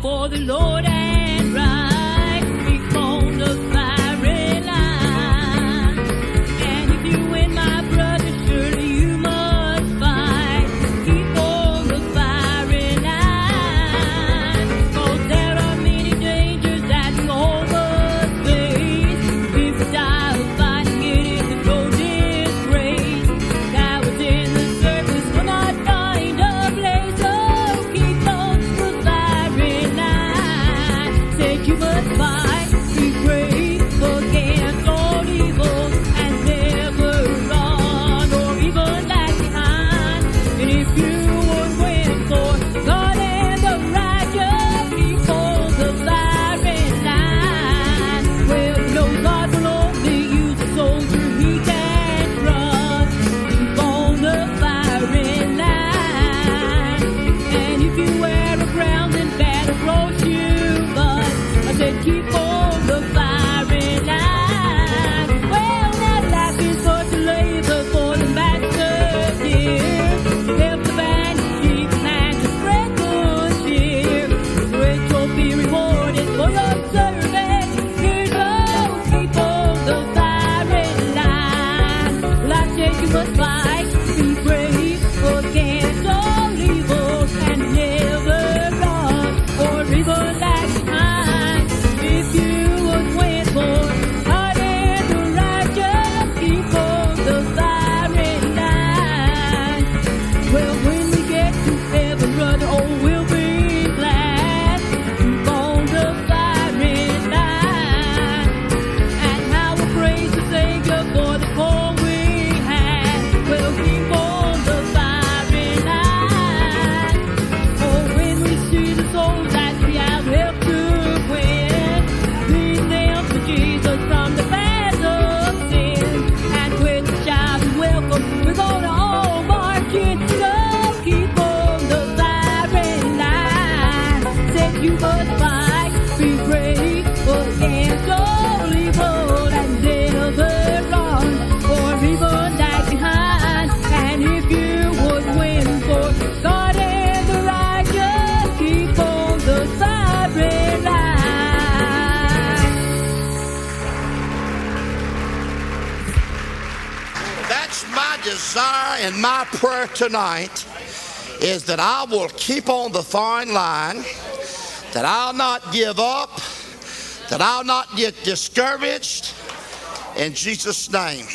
for the Lord and right. Keep on the firing line. And if you win, my brother, surely you must fight. Keep on the firing line. 'Cause there are many dangers that we all must face. If we die of fighting, it is a no disgrace. Cowards in the surface will not find a place. So keep on the firing line. Said you must fight, be brave against all evil, and never run or even lag behind. And if you would win for God and the righteous, keep on the firing line. Well, no, God will only use a soldier he can trust. Keep on the firing line. And if you wear a crown, then battle rolls you, but I said keep on the firing line. Well, that life is such a labor for the master dear. Help the band keep man to spread good cheer. Great trophy rewarded for your service. Here's all, keep on the firing line. Well, I said you must fight, be brave against all evil, and never run or even lag behind. If you would win for God and the righteous, keep on the firing line. Well, when we get to heaven, brother, oh, we'll be glad. Keep on the firing line. And how we praise the Savior for the call we had. Well, keep on the firing line. Oh, when we see the souls that we have helped to win, lead them to Jesus from the path of sin. And with the shout and welcome, we're gonna all march in. So keep on the firing line. Said you must fight, be brave against all evil, and never run or even lag behind. And if you would win for God and the righteous, keep on the firing line. That's my desire and my prayer tonight, is that I will keep on the firing line, that I'll not give up, that I'll not get discouraged, in Jesus' name.